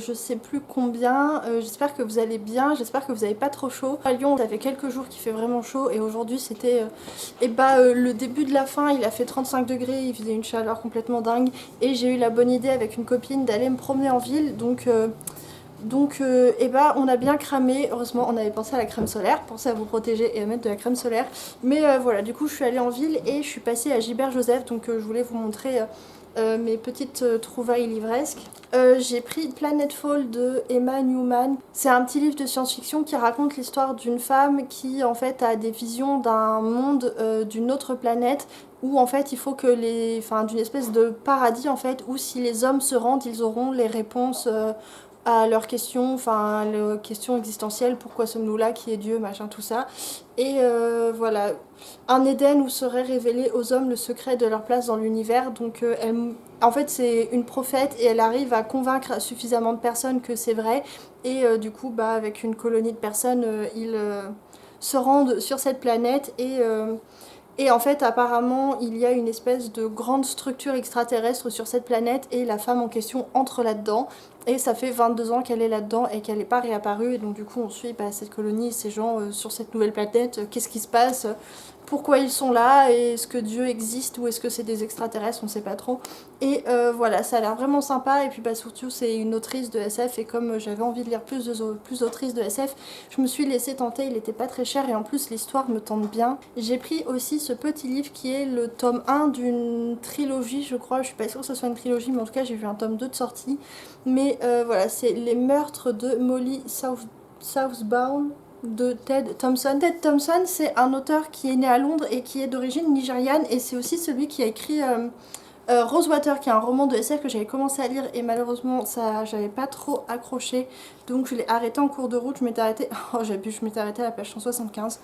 je sais plus combien. J'espère que vous allez bien, j'espère que vous n'avez pas trop chaud. À Lyon, ça fait quelques jours qu'il fait vraiment chaud et aujourd'hui c'était le début de la fin, il a fait 35 degrés, il faisait une chaleur complètement dingue et j'ai eu la bonne idée avec une copine d'aller me promener en ville on a bien cramé. Heureusement on avait pensé à la crème solaire, pensez à vous protéger et à mettre de la crème solaire. Mais voilà, du coup je suis allée en ville et je suis passée à Gilbert Joseph, donc je voulais vous montrer mes petites trouvailles livresques. J'ai pris Planetfall de Emma Newman. C'est un petit livre de science-fiction qui raconte l'histoire d'une femme qui en fait a des visions d'un monde d'une autre planète où en fait il faut que d'une espèce de paradis en fait où si les hommes se rendent ils auront les réponses à leurs questions, les questions existentielles, pourquoi sommes-nous là, qui est Dieu, machin, tout ça. Et voilà, un Éden où serait révélé aux hommes le secret de leur place dans l'univers. Donc en fait c'est une prophète et elle arrive à convaincre suffisamment de personnes que c'est vrai. Et du coup avec une colonie de personnes, ils se rendent sur cette planète et en fait, apparemment, il y a une espèce de grande structure extraterrestre sur cette planète et la femme en question entre là-dedans. Et ça fait 22 ans qu'elle est là-dedans et qu'elle n'est pas réapparue. Et donc du coup, on suit cette colonie, ces gens sur cette nouvelle planète. Qu'est-ce qui se passe? Pourquoi ils sont là? Et est-ce que Dieu existe ou est-ce que c'est des extraterrestres? On ne sait pas trop. Et voilà, ça a l'air vraiment sympa. Et puis surtout, c'est une autrice de SF. Et comme j'avais envie de lire plus d'autrices de SF, je me suis laissée tenter. Il n'était pas très cher et en plus, l'histoire me tente bien. J'ai pris aussi ce petit livre qui est le tome 1 d'une trilogie, je crois. Je suis pas sûre que ce soit une trilogie, mais en tout cas, j'ai vu un tome 2 de sortie. Mais voilà, c'est Les meurtres de Molly Southbound de Ted Thompson. Ted Thompson, c'est un auteur qui est né à Londres et qui est d'origine nigériane et c'est aussi celui qui a écrit Rosewater, qui est un roman de SF que j'avais commencé à lire et malheureusement j'avais pas trop accroché, donc je l'ai arrêté en cours de route. Je m'étais arrêtée à la page 175,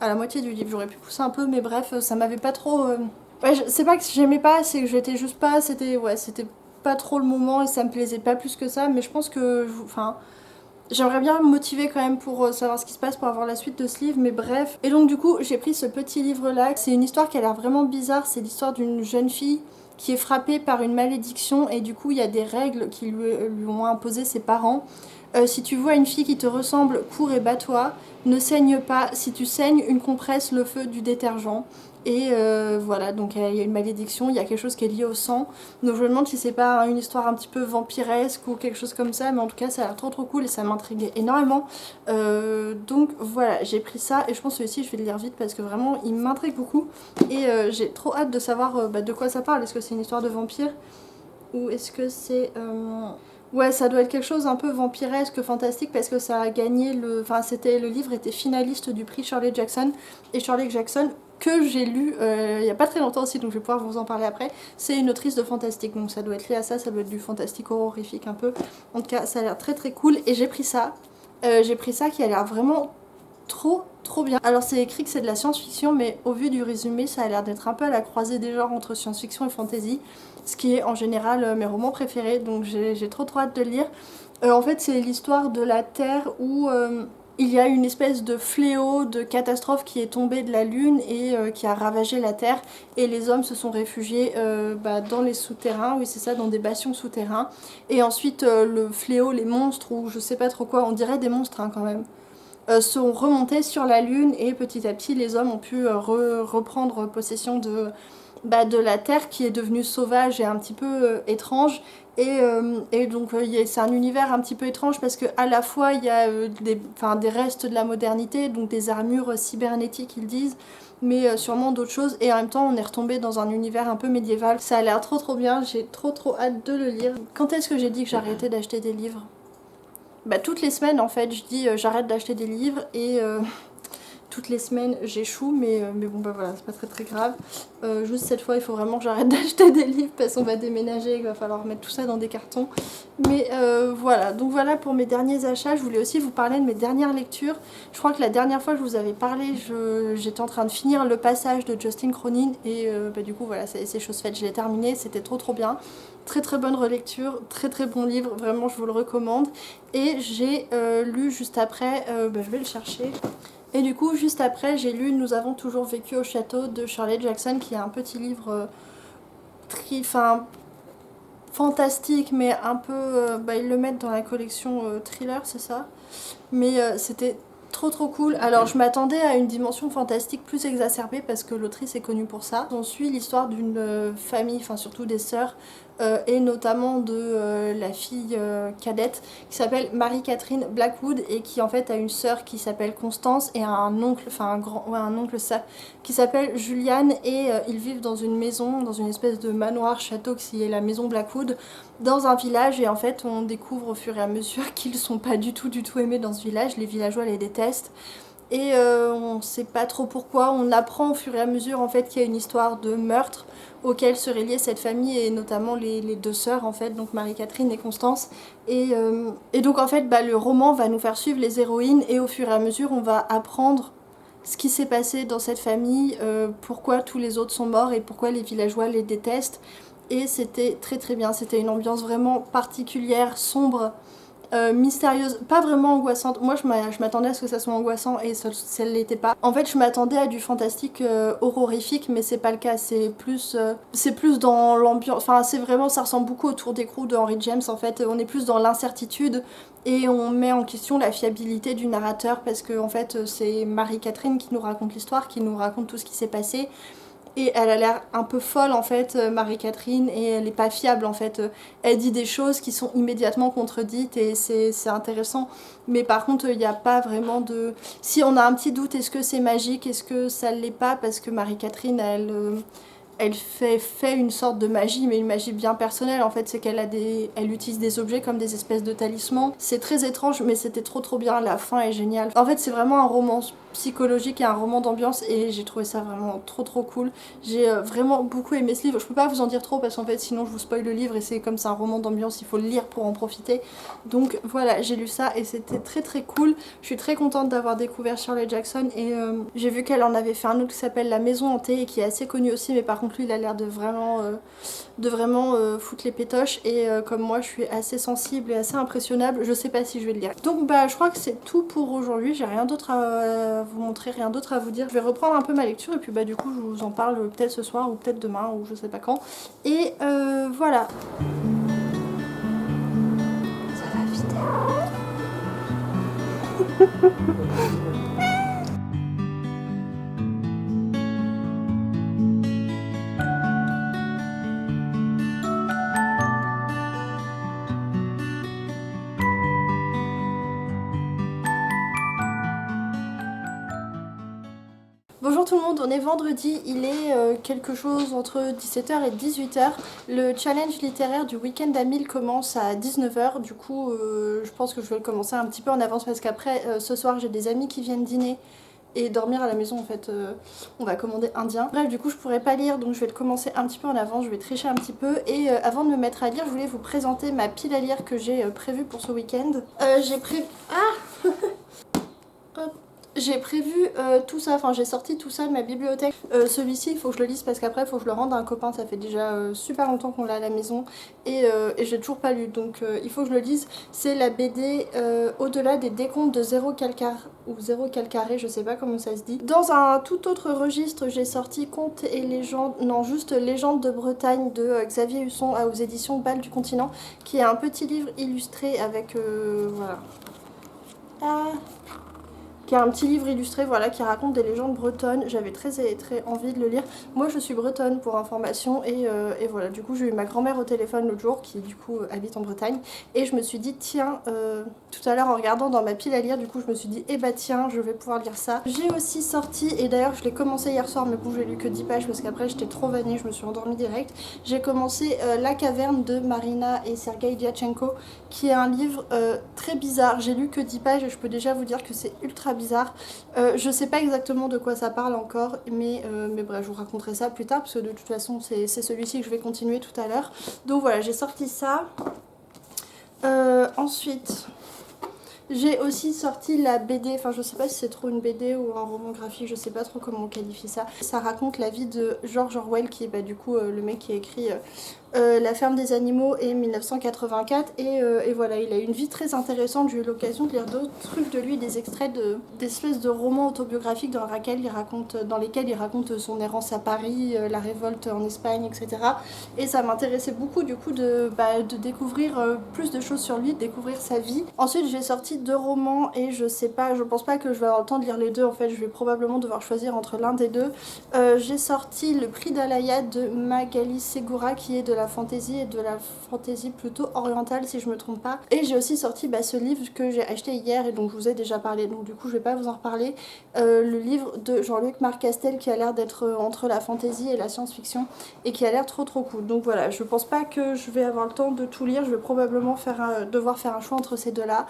à la moitié du livre. J'aurais pu pousser un peu mais bref, ça m'avait pas trop c'est pas que j'aimais pas, c'est que j'étais juste pas, c'était pas trop le moment et ça me plaisait pas plus que ça, mais je pense que j'aimerais bien me motiver quand même pour savoir ce qui se passe, pour avoir la suite de ce livre, mais bref. Et donc du coup, j'ai pris ce petit livre-là. C'est une histoire qui a l'air vraiment bizarre. C'est l'histoire d'une jeune fille qui est frappée par une malédiction et du coup, il y a des règles qui lui ont imposé ses parents. Si tu vois une fille qui te ressemble, cours et bats-toi. Ne saigne pas. Si tu saignes, une compresse le feu du détergent. Et voilà, donc il y a une malédiction, il y a quelque chose qui est lié au sang. Donc je me demande si c'est pas une histoire un petit peu vampiresque ou quelque chose comme ça, mais en tout cas ça a l'air trop cool et ça m'intriguait énormément. Donc voilà, j'ai pris ça et je pense que celui-ci je vais le lire vite parce que vraiment il m'intrigue beaucoup. Et j'ai trop hâte de savoir de quoi ça parle. Est-ce que c'est une histoire de vampire ou est-ce que c'est... Ouais, ça doit être quelque chose un peu vampiresque, fantastique, parce que ça a gagné le... Enfin, le livre était finaliste du prix Shirley Jackson. Et Shirley Jackson, que j'ai lu il n'y a pas très longtemps aussi, donc je vais pouvoir vous en parler après, c'est une autrice de fantastique. Donc ça doit être lié à ça, ça doit être du fantastique horrifique un peu. En tout cas, ça a l'air très cool. Et j'ai pris ça. Qui a l'air vraiment trop bien. Alors c'est écrit que c'est de la science-fiction, mais au vu du résumé, ça a l'air d'être un peu à la croisée des genres entre science-fiction et fantasy, ce qui est en général mes romans préférés, donc j'ai trop hâte de le lire. En fait, c'est l'histoire de la Terre où il y a une espèce de fléau, de catastrophe qui est tombée de la Lune et qui a ravagé la Terre, et les hommes se sont réfugiés dans les souterrains, oui c'est ça, dans des bastions souterrains, et ensuite le fléau, les monstres, ou je sais pas trop quoi, on dirait des monstres quand même, sont remontés sur la Lune et petit à petit les hommes ont pu reprendre possession de la Terre qui est devenue sauvage et un petit peu étrange. Et donc c'est un univers un petit peu étrange parce qu'à la fois il y a des restes de la modernité, donc des armures cybernétiques ils disent, mais sûrement d'autres choses, et en même temps on est retombé dans un univers un peu médiéval. Ça a l'air trop bien, j'ai trop hâte de le lire. Quand est-ce que j'ai dit que j'arrêtais d'acheter des livres? Toutes les semaines en fait, je dis j'arrête d'acheter des livres et toutes les semaines j'échoue, mais bon voilà, c'est pas très grave. Juste cette fois il faut vraiment que j'arrête d'acheter des livres parce qu'on va déménager, il va falloir mettre tout ça dans des cartons. Mais voilà, donc voilà pour mes derniers achats. Je voulais aussi vous parler de mes dernières lectures. Je crois que la dernière fois que je vous avais parlé, j'étais en train de finir Le Passage de Justin Cronin et du coup voilà, c'est chose faite, je l'ai terminé, c'était trop bien. Très bonne relecture, très bon livre, vraiment je vous le recommande. Et j'ai lu juste après, je vais le chercher. Et du coup, juste après, j'ai lu Nous avons toujours vécu au château de Shirley Jackson, qui est un petit livre fantastique, mais un peu... ils le mettent dans la collection thriller, c'est ça. Mais c'était trop cool. Alors je m'attendais à une dimension fantastique plus exacerbée parce que l'autrice est connue pour ça. On suit l'histoire d'une famille, enfin surtout des sœurs, et notamment de la fille cadette qui s'appelle Marie-Catherine Blackwood et qui en fait a une sœur qui s'appelle Constance et un oncle, enfin un oncle ça, qui s'appelle Julian, et ils vivent dans une maison, dans une espèce de manoir château qui est la maison Blackwood, dans un village, et en fait on découvre au fur et à mesure qu'ils sont pas du tout aimés dans ce village, les villageois les détestent. Et on sait pas trop pourquoi, on apprend au fur et à mesure en fait qu'il y a une histoire de meurtre auquel serait liée cette famille et notamment les deux sœurs en fait, donc Marie-Catherine et Constance. Et donc en fait le roman va nous faire suivre les héroïnes et au fur et à mesure on va apprendre ce qui s'est passé dans cette famille, pourquoi tous les autres sont morts et pourquoi les villageois les détestent. Et c'était très bien, c'était une ambiance vraiment particulière, sombre, mystérieuse, pas vraiment angoissante. Moi je m'attendais à ce que ça soit angoissant et ça ne l'était pas. En fait je m'attendais à du fantastique horrorifique, mais c'est pas le cas, c'est plus dans l'ambiance, enfin c'est vraiment, ça ressemble beaucoup au Tour d'écrou de Henry James en fait. On est plus dans l'incertitude et on met en question la fiabilité du narrateur parce que en fait c'est Marie-Catherine qui nous raconte l'histoire, qui nous raconte tout ce qui s'est passé. Et elle a l'air un peu folle en fait, Marie-Catherine, et elle est pas fiable en fait. Elle dit des choses qui sont immédiatement contredites et c'est intéressant. Mais par contre, il n'y a pas vraiment de... Si on a un petit doute, est-ce que c'est magique, est-ce que ça l'est pas, parce que Marie-Catherine, elle fait une sorte de magie, mais une magie bien personnelle en fait, c'est elle utilise des objets comme des espèces de talismans. C'est très étrange, mais c'était trop bien, la fin est géniale. En fait c'est vraiment un roman psychologique et un roman d'ambiance et j'ai trouvé ça vraiment trop cool. J'ai vraiment beaucoup aimé ce livre. Je peux pas vous en dire trop parce qu'en fait sinon je vous spoil le livre et c'est comme c'est un roman d'ambiance, il faut le lire pour en profiter. Donc voilà, j'ai lu ça et c'était très cool. Je suis très contente d'avoir découvert Shirley Jackson et j'ai vu qu'elle en avait fait un autre qui s'appelle La Maison Hantée et qui est assez connu aussi, mais par contre lui il a l'air de vraiment foutre les pétoches et comme moi je suis assez sensible et assez impressionnable, je sais pas si je vais le lire. Donc je crois que c'est tout pour aujourd'hui, j'ai rien d'autre à vous montrer, rien d'autre à vous dire. Je vais reprendre un peu ma lecture et puis du coup je vous en parle peut-être ce soir ou peut-être demain ou je sais pas quand. Et voilà. Ça va vite. Bonjour tout le monde, on est vendredi, il est quelque chose entre 17h et 18h. Le challenge littéraire du week-end à 1000 commence à 19h, du coup je pense que je vais le commencer un petit peu en avance parce qu'après ce soir j'ai des amis qui viennent dîner et dormir à la maison en fait, on va commander indien. Bref, du coup je pourrais pas lire donc je vais le commencer un petit peu en avance, je vais tricher un petit peu et avant de me mettre à lire je voulais vous présenter ma pile à lire que j'ai prévue pour ce week-end. J'ai prévu... Ah Hop. J'ai prévu tout ça, enfin j'ai sorti tout ça de ma bibliothèque. Celui-ci il faut que je le lise parce qu'après il faut que je le rende à un copain, ça fait déjà super longtemps qu'on l'a à la maison et j'ai toujours pas lu donc il faut que je le lise. C'est la BD Au-delà des décombres de Zéro Calcaré, je sais pas comment ça se dit. Dans un tout autre registre j'ai sorti Contes et légendes, non juste Légendes de Bretagne de Xavier Husson aux éditions Balles du Continent, qui est un petit livre illustré avec voilà. Qui est un petit livre illustré voilà, qui raconte des légendes bretonnes. J'avais très envie de le lire. Moi je suis bretonne pour information et voilà, du coup j'ai eu ma grand-mère au téléphone l'autre jour qui du coup habite en Bretagne et je me suis dit tiens, tout à l'heure en regardant dans ma pile à lire, du coup je me suis dit eh bah tiens, je vais pouvoir lire ça. J'ai aussi sorti, et d'ailleurs je l'ai commencé hier soir mais bon j'ai lu que 10 pages parce qu'après j'étais trop vanille, je me suis endormie direct. J'ai commencé La Caverne de Marina et Sergei Diatchenko, qui est un livre très bizarre. J'ai lu que 10 pages et je peux déjà vous dire que c'est ultra bizarre. Je sais pas exactement de quoi ça parle encore, mais bref, je vous raconterai ça plus tard parce que de toute façon c'est celui-ci que je vais continuer tout à l'heure. Donc voilà, j'ai sorti ça. Ensuite, j'ai aussi sorti la BD, enfin je sais pas si c'est trop une BD ou un roman graphique, je sais pas trop comment on qualifie ça. Ça raconte la vie de George Orwell qui est du coup le mec qui a écrit La ferme des animaux et 1984 et voilà, il a une vie très intéressante. J'ai eu l'occasion de lire d'autres trucs de lui, des extraits d'espèces de romans autobiographiques dans lesquels il raconte son errance à Paris, la révolte en Espagne, etc. Et ça m'intéressait beaucoup du coup de découvrir plus de choses sur lui, de découvrir sa vie. Ensuite j'ai sorti 2 romans et je pense pas que je vais avoir le temps de lire les deux, en fait je vais probablement devoir choisir entre l'un des deux. J'ai sorti Le Prix d'Alaya de Magali Segura qui est de la fantasy et de la fantasy plutôt orientale si je me trompe pas. Et j'ai aussi sorti ce livre que j'ai acheté hier et dont je vous ai déjà parlé, donc du coup je vais pas vous en reparler. Le livre de Jean-Luc Marcastel qui a l'air d'être entre la fantasy et la science-fiction et qui a l'air trop cool. Donc voilà, je pense pas que je vais avoir le temps de tout lire, je vais probablement devoir faire un choix entre ces deux-là.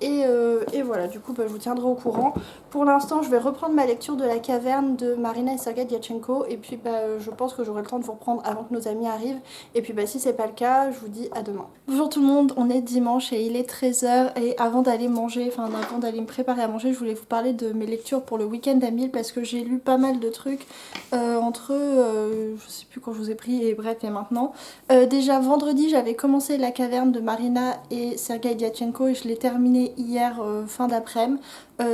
Et voilà, du coup je vous tiendrai au courant. Pour l'instant je vais reprendre ma lecture de La Caverne de Marina et Sergei Diatchenko et puis je pense que j'aurai le temps de vous reprendre avant que nos amis arrivent. Et puis si c'est pas le cas, je vous dis à demain. Bonjour tout le monde, on est dimanche et il est 13h et avant d'aller manger, avant d'aller me préparer à manger, je voulais vous parler de mes lectures pour le week-end à 1000 parce que j'ai lu pas mal de trucs je sais plus quand je vous ai pris et bref et maintenant. Déjà vendredi j'avais commencé La Caverne de Marina et Sergei Diatchenko et je l'ai terminé hier fin d'après-midi.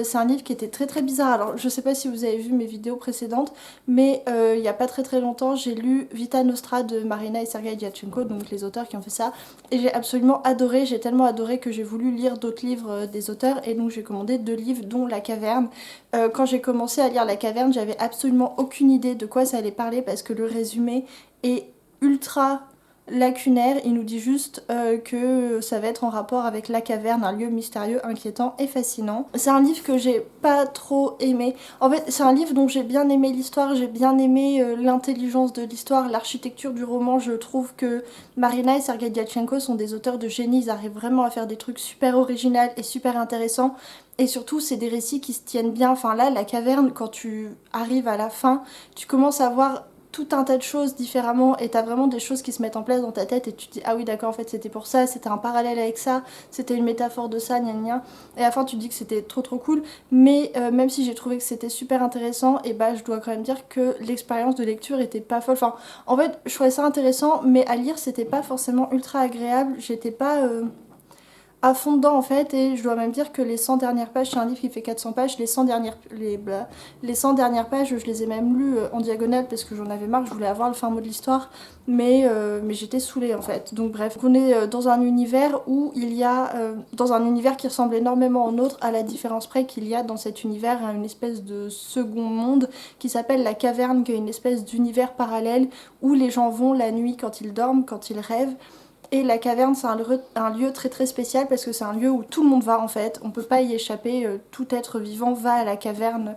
C'est un livre qui était très bizarre. Alors je sais pas si vous avez vu mes vidéos précédentes, mais il y a pas très longtemps j'ai lu Vita Nostra de Marina et Sergei Diatchenko, donc les auteurs qui ont fait ça, et j'ai absolument adoré, j'ai tellement adoré que j'ai voulu lire d'autres livres des auteurs et donc j'ai commandé 2 livres dont La Caverne. Quand j'ai commencé à lire La Caverne, j'avais absolument aucune idée de quoi ça allait parler parce que le résumé est ultra lacunaire. Il nous dit juste que ça va être en rapport avec la caverne, un lieu mystérieux, inquiétant et fascinant. C'est un livre que j'ai pas trop aimé. En fait, c'est un livre dont j'ai bien aimé l'histoire, j'ai bien aimé l'intelligence de l'histoire, l'architecture du roman. Je trouve que Marina et Sergei Diatchenko sont des auteurs de génie, ils arrivent vraiment à faire des trucs super originaux et super intéressants. Et surtout, c'est des récits qui se tiennent bien. Enfin là, La Caverne, quand tu arrives à la fin, tu commences à voir tout un tas de choses différemment et t'as vraiment des choses qui se mettent en place dans ta tête et tu te dis ah oui d'accord en fait c'était pour ça, c'était un parallèle avec ça, c'était une métaphore de ça, gna gna. Et à la fin tu te dis que c'était trop cool, mais même si j'ai trouvé que c'était super intéressant, et je dois quand même dire que l'expérience de lecture était pas folle. Enfin en fait je trouvais ça intéressant mais à lire c'était pas forcément ultra agréable, j'étais pas à fond dedans en fait, et je dois même dire que les 100 dernières pages, c'est un livre qui fait 400 pages, les 100 dernières pages je les ai même lues en diagonale parce que j'en avais marre, je voulais avoir le fin mot de l'histoire, mais j'étais saoulée en fait. Donc bref, on est dans un univers où il y a, dans un univers qui ressemble énormément au nôtre, à la différence près qu'il y a dans cet univers une espèce de second monde qui s'appelle la caverne, qui est une espèce d'univers parallèle où les gens vont la nuit quand ils dorment, quand ils rêvent. Et la caverne c'est un lieu très spécial parce que c'est un lieu où tout le monde va en fait, on peut pas y échapper, tout être vivant va à la caverne.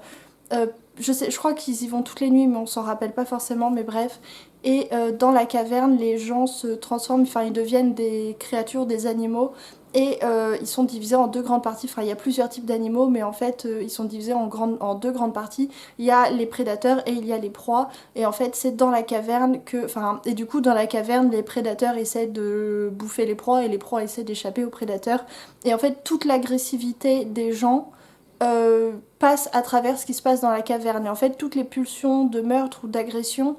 Je crois qu'ils y vont toutes les nuits mais on s'en rappelle pas forcément, mais bref. Et dans la caverne les gens se transforment, enfin ils deviennent des créatures, des animaux. Et ils sont divisés en 2 grandes parties, enfin il y a plusieurs types d'animaux mais en fait ils sont divisés en 2 grandes parties. Il y a les prédateurs et il y a les proies, et en fait c'est dans la caverne que, et du coup dans la caverne les prédateurs essaient de bouffer les proies et les proies essaient d'échapper aux prédateurs. Et en fait toute l'agressivité des gens passe à travers ce qui se passe dans la caverne, et en fait toutes les pulsions de meurtre ou d'agression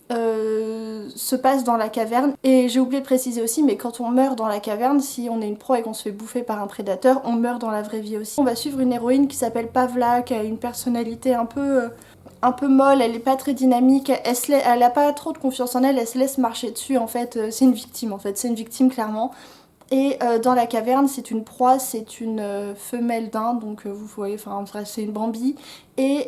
se passe dans la caverne. Et j'ai oublié de préciser aussi, mais quand on meurt dans la caverne, si on est une proie et qu'on se fait bouffer par un prédateur, on meurt dans la vraie vie aussi. On va suivre une héroïne qui s'appelle Pavla, qui a une personnalité un peu molle, elle est pas très dynamique, elle a pas trop de confiance en elle, elle se laisse marcher dessus en fait, c'est une victime en fait, c'est une victime clairement. Et dans la caverne, c'est une proie, c'est une femelle daim, donc vous voyez, enfin bref, c'est une brebis. Et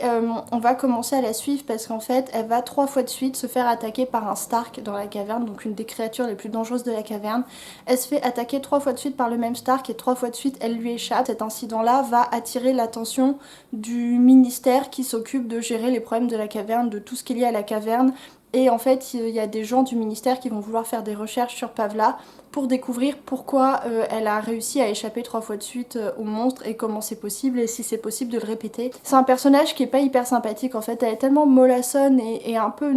on va commencer à la suivre parce qu'en fait, elle va 3 fois de suite se faire attaquer par un Stark dans la caverne, donc une des créatures les plus dangereuses de la caverne. Elle se fait attaquer 3 fois de suite par le même Stark et 3 fois de suite, elle lui échappe. Cet incident-là va attirer l'attention du ministère qui s'occupe de gérer les problèmes de la caverne, de tout ce qu'il y a à la caverne. Et en fait, il y a des gens du ministère qui vont vouloir faire des recherches sur Pavla pour découvrir pourquoi elle a réussi à échapper 3 fois de suite au monstre et comment c'est possible et si c'est possible de le répéter. C'est un personnage qui est pas hyper sympathique en fait, elle est tellement mollassonne et un peu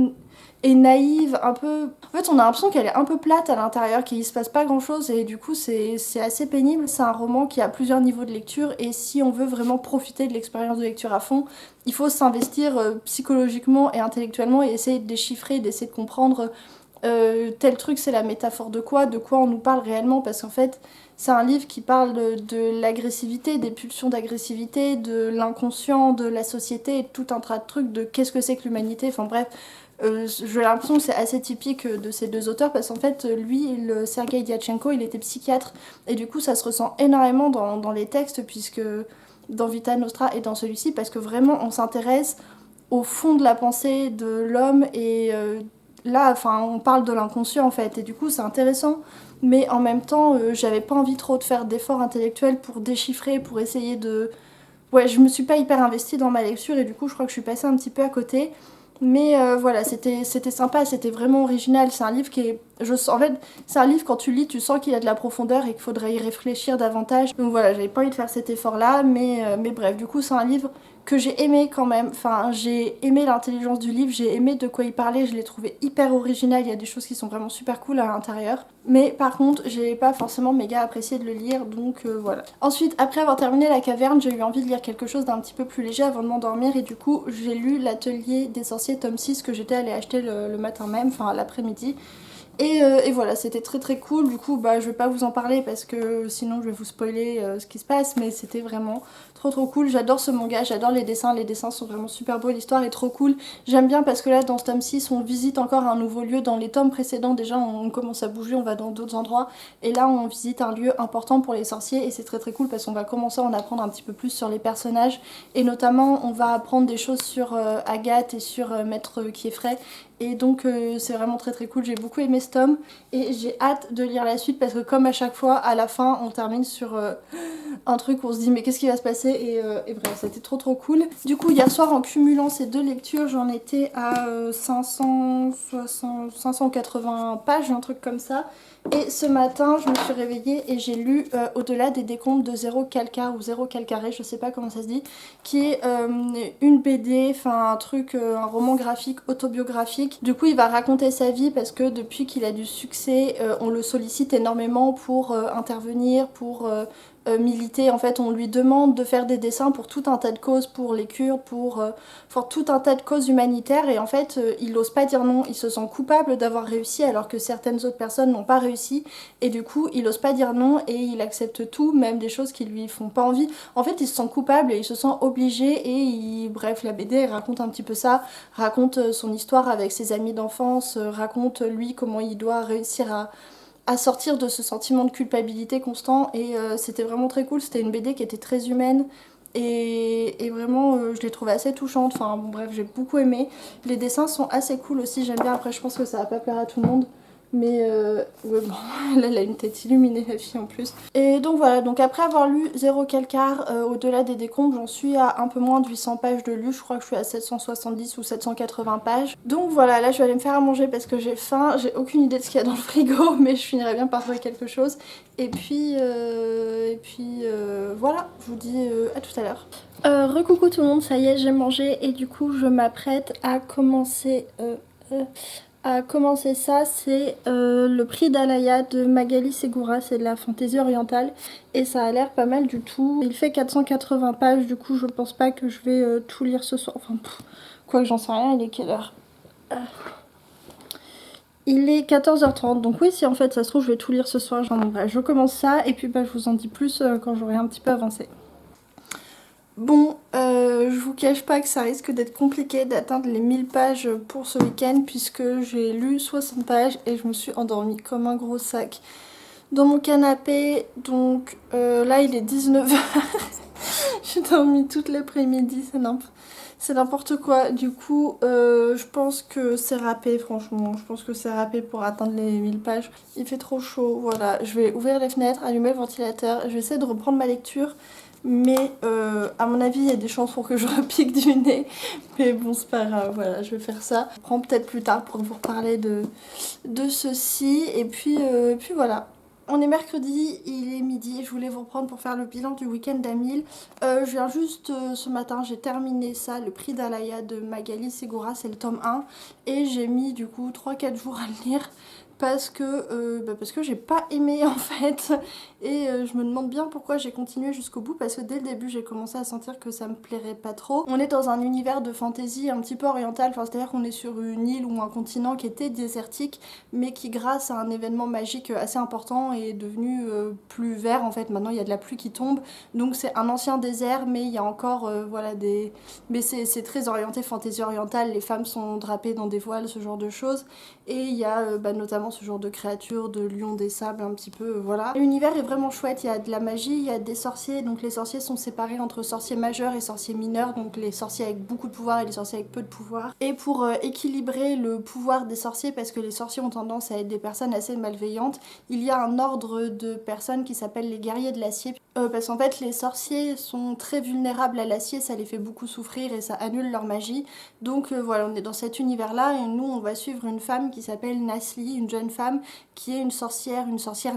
naïve, un peu... En fait on a l'impression qu'elle est un peu plate à l'intérieur, qu'il se passe pas grand chose, et du coup c'est assez pénible. C'est un roman qui a plusieurs niveaux de lecture, et si on veut vraiment profiter de l'expérience de lecture à fond, il faut s'investir psychologiquement et intellectuellement et essayer de déchiffrer, d'essayer de comprendre tel truc c'est la métaphore de quoi on nous parle réellement, parce qu'en fait c'est un livre qui parle de l'agressivité, des pulsions d'agressivité, de l'inconscient, de la société, et tout un tas de trucs, de qu'est-ce que c'est que l'humanité, enfin bref. J'ai l'impression que c'est assez typique de ces deux auteurs, parce qu'en fait lui, Sergueï Diatchenko, il était psychiatre, et du coup ça se ressent énormément dans les textes, puisque dans Vita Nostra et dans celui-ci, parce que vraiment on s'intéresse au fond de la pensée de l'homme, et là enfin on parle de l'inconscient en fait, et du coup c'est intéressant, mais en même temps j'avais pas envie trop de faire d'efforts intellectuels pour déchiffrer, pour essayer de... Ouais, je me suis pas hyper investie dans ma lecture, et du coup je crois que je suis passée un petit peu à côté. Mais voilà, c'était sympa, c'était vraiment original. C'est un livre qui est... en fait, c'est un livre, quand tu lis, tu sens qu'il y a de la profondeur et qu'il faudrait y réfléchir davantage. Donc voilà, j'avais pas envie de faire cet effort-là, mais bref, du coup, c'est un livre que j'ai aimé quand même. Enfin, j'ai aimé l'intelligence du livre, j'ai aimé de quoi il parlait, je l'ai trouvé hyper original, il y a des choses qui sont vraiment super cool à l'intérieur. Mais par contre, j'ai pas forcément méga apprécié de le lire, donc voilà. Ensuite, après avoir terminé La Caverne, j'ai eu envie de lire quelque chose d'un petit peu plus léger avant de m'endormir, et du coup, j'ai lu L'Atelier des sorciers tome 6 que j'étais allée acheter le matin même, enfin l'après-midi. Et voilà, c'était très très cool. Du coup, bah, je vais pas vous en parler parce que sinon je vais vous spoiler ce qui se passe, mais c'était vraiment trop cool. J'adore ce manga, j'adore les dessins sont vraiment super beaux, l'histoire est trop cool. J'aime bien parce que là, dans ce tome 6, on visite encore un nouveau lieu. Dans les tomes précédents, déjà, on commence à bouger, on va dans d'autres endroits. Et là, on visite un lieu important pour les sorciers, et c'est très cool parce qu'on va commencer à en apprendre un petit peu plus sur les personnages. Et notamment, on va apprendre des choses sur Agathe et sur Maître Kieffray. Et donc c'est vraiment très cool, j'ai beaucoup aimé ce tome et j'ai hâte de lire la suite, parce que comme à chaque fois, à la fin on termine sur un truc où on se dit mais qu'est-ce qui va se passer, et bref, c'était trop cool. Du coup hier soir, en cumulant ces deux lectures, j'en étais à 580 pages, un truc comme ça. Et ce matin, je me suis réveillée et j'ai lu Au-delà des décombres de Zéro Calcar, ou Zéro Calcaré, je sais pas comment ça se dit, qui est une BD, enfin un truc, un roman graphique autobiographique. Du coup, il va raconter sa vie parce que depuis qu'il a du succès, on le sollicite énormément pour intervenir, pour militer. En fait, on lui demande de faire des dessins pour tout un tas de causes, pour les Kurdes, pour tout un tas de causes humanitaires, et en fait, il n'ose pas dire non, il se sent coupable d'avoir réussi alors que certaines autres personnes n'ont pas réussi, et du coup, il n'ose pas dire non et il accepte tout, même des choses qui lui font pas envie. En fait, il se sent coupable et il se sent obligé, et bref, la BD raconte un petit peu ça, raconte son histoire avec ses amis d'enfance, raconte lui comment il doit réussir à sortir de ce sentiment de culpabilité constant, et c'était vraiment très cool. C'était une BD qui était très humaine, et vraiment je l'ai trouvée assez touchante. Enfin bon, bref, j'ai beaucoup aimé. Les dessins sont assez cool aussi, j'aime bien. Après je pense que ça va pas plaire à tout le monde, mais ouais, bon, là elle a une tête illuminée, la fille, en plus. Et donc voilà, donc après avoir lu Zéro Calcar, Au-delà des décombres, j'en suis à un peu moins de 800 pages de lu. Je crois que je suis à 770 ou 780 pages. Donc voilà, là je vais aller me faire à manger parce que j'ai faim. J'ai aucune idée de ce qu'il y a dans le frigo, mais je finirai bien par trouver quelque chose. Et puis voilà, je vous dis à tout à l'heure. Recoucou tout le monde, ça y est, j'ai mangé, et du coup je m'apprête à commencer ça. C'est le prix d'Alaya de Magali Segura, c'est de la fantaisie orientale, et ça a l'air pas mal du tout. Il fait 480 pages, du coup je pense pas que je vais tout lire ce soir, enfin quoi que j'en sais rien. Il est quelle heure? Il est 14h30, donc oui, si en fait ça se trouve je vais tout lire ce soir. Genre, bref, je commence ça, et puis bah, je vous en dis plus quand j'aurai un petit peu avancé. Bon, je vous cache pas que ça risque d'être compliqué d'atteindre les 1000 pages pour ce week-end, puisque j'ai lu 60 pages et je me suis endormie comme un gros sac dans mon canapé. Donc là il est 19h. J'ai dormi toute l'après-midi, c'est n'importe quoi. Du coup, je pense que c'est râpé, franchement. Je pense que c'est râpé pour atteindre les 1000 pages. Il fait trop chaud, voilà. Je vais ouvrir les fenêtres, allumer le ventilateur. Je vais essayer de reprendre ma lecture. Mais à mon avis, il y a des chances pour que je repique du nez. Mais bon, c'est pas grave, voilà, je vais faire ça. Je reprends peut-être plus tard pour vous reparler de ceci. Et puis voilà. On est mercredi, il est midi, je voulais vous reprendre pour faire le bilan du week-end d'Amil. Je viens juste ce matin, j'ai terminé ça, le prix d'Alaya de Magali Segura, c'est le tome 1. Et j'ai mis du coup 3-4 jours à le lire, parce que j'ai pas aimé en fait, et je me demande bien pourquoi j'ai continué jusqu'au bout, parce que dès le début j'ai commencé à sentir que ça me plairait pas trop. On est dans un univers de fantasy un petit peu oriental, enfin c'est à dire qu'on est sur une île ou un continent qui était désertique, mais qui grâce à un événement magique assez important est devenu plus vert en fait. Maintenant il y a de la pluie qui tombe, donc c'est un ancien désert, mais il y a encore voilà des... Mais c'est très orienté fantasy orientale, les femmes sont drapées dans des voiles, ce genre de choses, et il y a notamment ce genre de créatures, de lions des sables un petit peu, voilà. L'univers est vraiment chouette, il y a de la magie, il y a des sorciers, donc les sorciers sont séparés entre sorciers majeurs et sorciers mineurs, donc les sorciers avec beaucoup de pouvoir et les sorciers avec peu de pouvoir. Et pour équilibrer le pouvoir des sorciers, parce que les sorciers ont tendance à être des personnes assez malveillantes, il y a un ordre de personnes qui s'appelle les guerriers de l'acier. Parce qu'en fait les sorciers sont très vulnérables à l'acier, ça les fait beaucoup souffrir et ça annule leur magie. Donc voilà, on est dans cet univers là et nous on va suivre une femme qui s'appelle Nasli, une jeune femme qui est une sorcière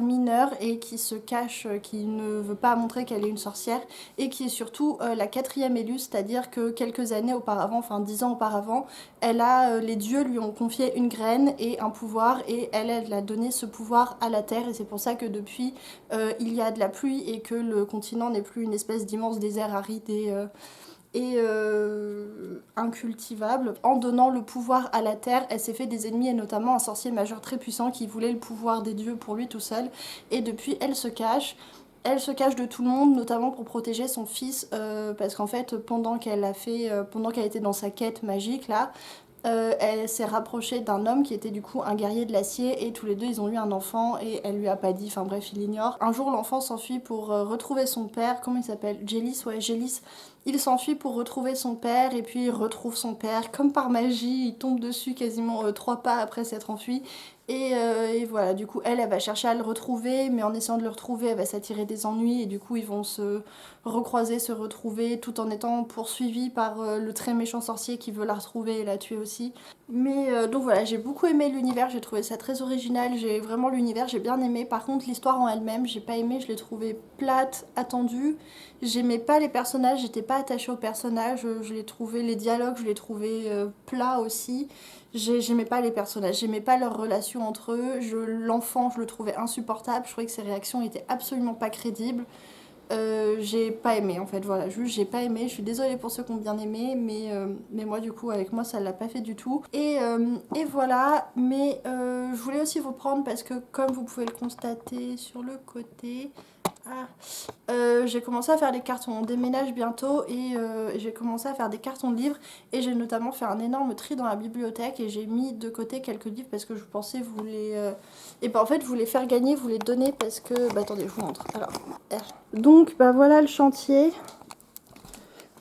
mineure et qui se cache, qui ne veut pas montrer qu'elle est une sorcière, et qui est surtout la 4e élue, c'est-à-dire que quelques années auparavant, enfin 10 ans auparavant, les dieux lui ont confié une graine et un pouvoir, et elle a donné ce pouvoir à la terre, et c'est pour ça que depuis il y a de la pluie et que le continent n'est plus une espèce d'immense désert aride et incultivable. En donnant le pouvoir à la terre, elle s'est fait des ennemis, et notamment un sorcier majeur très puissant qui voulait le pouvoir des dieux pour lui tout seul, et depuis elle se cache. Elle se cache de tout le monde, notamment pour protéger son fils, parce qu'en fait, pendant qu'elle était dans sa quête magique là, elle s'est rapprochée d'un homme qui était du coup un guerrier de l'acier, et tous les deux ils ont eu un enfant et elle lui a pas dit, enfin bref il l'ignore. Un jour l'enfant s'enfuit pour retrouver son père, comment il s'appelle? Gélis, ouais Gélis. Il s'enfuit pour retrouver son père, et puis il retrouve son père comme par magie, il tombe dessus quasiment 3 pas après s'être enfui. Et voilà, du coup elle va chercher à le retrouver, mais en essayant de le retrouver elle va s'attirer des ennuis, et du coup ils vont se recroiser, se retrouver, tout en étant poursuivis par le très méchant sorcier qui veut la retrouver et la tuer aussi. Mais donc voilà, j'ai beaucoup aimé l'univers, j'ai trouvé ça très original, j'ai vraiment l'univers, j'ai bien aimé. Par contre l'histoire en elle-même, j'ai pas aimé, je l'ai trouvée plate, attendue. J'aimais pas les personnages, j'étais pas attachée aux personnages, je les trouvais, les dialogues, je les trouvais plats aussi. J'aimais pas les personnages, j'aimais pas leur relation entre eux. L'enfant, je le trouvais insupportable, je trouvais que ses réactions étaient absolument pas crédibles. J'ai pas aimé en fait, voilà, juste j'ai pas aimé. Je suis désolée pour ceux qui ont bien aimé, mais moi du coup avec moi ça l'a pas fait du tout. Et voilà, mais je voulais aussi vous prendre parce que comme vous pouvez le constater sur le côté, j'ai commencé à faire des cartons. On déménage bientôt, et j'ai commencé à faire des cartons de livres, et j'ai notamment fait un énorme tri dans la bibliothèque, et j'ai mis de côté quelques livres parce que je pensais vous les... Et en fait vous les faire gagner, vous les donner, parce que... attendez, je vous montre. Alors, donc voilà le chantier.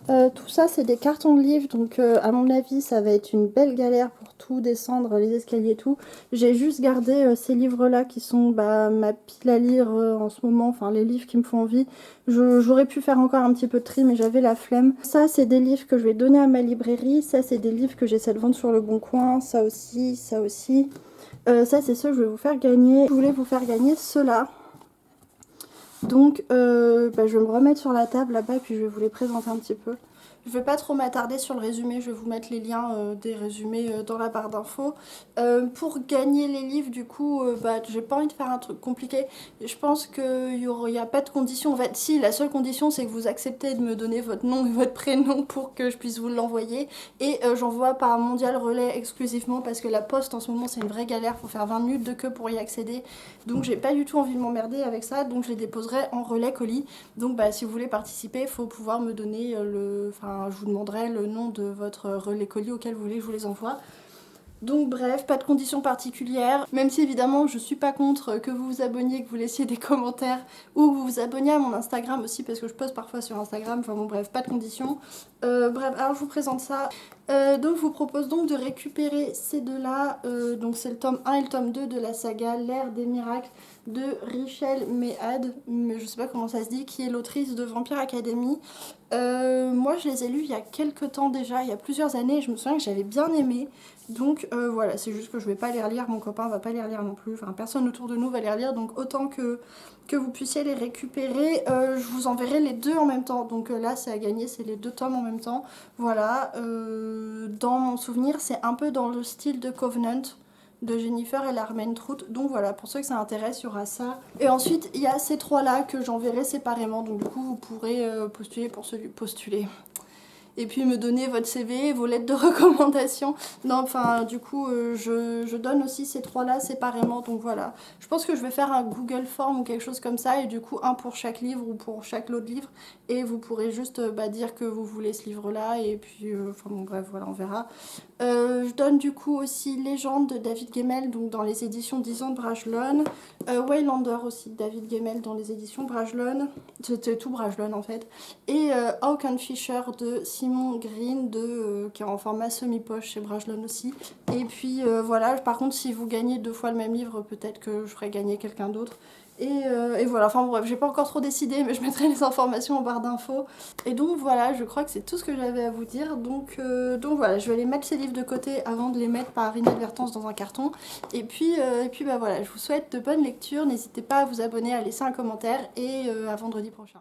Tout ça c'est des cartons de livres, donc à mon avis ça va être une belle galère pour tout descendre, les escaliers et tout. J'ai juste gardé ces livres là qui sont ma pile à lire en ce moment, enfin les livres qui me font envie. J'aurais pu faire encore un petit peu de tri, mais j'avais la flemme. Ça c'est des livres que je vais donner à ma librairie, ça c'est des livres que j'essaie de vendre sur le bon coin, ça aussi, ça aussi. Ça c'est ceux que je vais vous faire gagner. Je voulais vous faire gagner ceux-là. Donc je vais me remettre sur la table là-bas, et puis je vais vous les présenter un petit peu. Je vais pas trop m'attarder sur le résumé, je vais vous mettre les liens des résumés dans la barre d'infos. Pour gagner les livres, du coup, j'ai pas envie de faire un truc compliqué. Je pense qu'il y a pas de condition. En fait, si, la seule condition, c'est que vous acceptez de me donner votre nom et votre prénom pour que je puisse vous l'envoyer. Et j'envoie par Mondial Relais exclusivement, parce que la poste en ce moment, c'est une vraie galère. Faut faire 20 minutes de queue pour y accéder. Donc j'ai pas du tout envie de m'emmerder avec ça. Donc je les déposerai en relais colis. Donc si vous voulez participer, il faut pouvoir me donner je vous demanderai le nom de votre relais colis auquel vous voulez que je vous les envoie. Donc bref, pas de conditions particulières, même si évidemment je suis pas contre que vous vous abonniez, que vous laissiez des commentaires, ou que vous vous abonniez à mon Instagram aussi, parce que je poste parfois sur Instagram, enfin bon bref, pas de conditions. Bref, alors je vous présente ça. Donc je vous propose donc de récupérer ces deux-là, donc c'est le tome 1 et le tome 2 de la saga L'Ère des Miracles de Richelle Méhad, mais je sais pas comment ça se dit, qui est l'autrice de Vampire Academy. Moi je les ai lus il y a quelques temps déjà, il y a plusieurs années, et je me souviens que j'avais bien aimé. Donc voilà, c'est juste que je vais pas les relire, mon copain va pas les relire non plus, enfin personne autour de nous va les relire, donc autant que vous puissiez les récupérer, je vous enverrai les deux en même temps. Donc là c'est à gagner, c'est les deux tomes en même temps. Voilà, dans mon souvenir c'est un peu dans le style de Covenant, de Jennifer et l'Armentrout. Donc voilà, pour ceux que ça intéresse, il y aura ça. Et ensuite, il y a ces 3 là que j'enverrai séparément. Donc du coup, vous pourrez postuler pour celui postuler. Et puis me donner votre CV, vos lettres de recommandation. Non, enfin, du coup, je donne aussi ces 3 là séparément. Donc voilà. Je pense que je vais faire un Google Form ou quelque chose comme ça. Et du coup, un pour chaque livre ou pour chaque lot de livres. Et vous pourrez juste dire que vous voulez ce livre-là. Et puis, enfin bon, bref, voilà, on verra. Je donne du coup aussi Légende de David Gemmell, donc dans les éditions 10 ans de Brajlon. Waylander aussi de David Gemmell dans les éditions Brajlon. C'était tout Brajlon en fait. Et Hawk and Fisher de Simon Green, qui est en format semi-poche chez Brajlon aussi. Et puis voilà, par contre si vous gagnez 2 fois le même livre, peut-être que je ferai gagner quelqu'un d'autre. Et voilà, enfin bref, j'ai pas encore trop décidé, mais je mettrai les informations en barre d'infos. Et donc voilà, je crois que c'est tout ce que j'avais à vous dire. Donc voilà, je vais aller mettre ces livres de côté avant de les mettre par inadvertance dans un carton. Et puis bah voilà, je vous souhaite de bonnes lectures. N'hésitez pas à vous abonner, à laisser un commentaire et à vendredi prochain.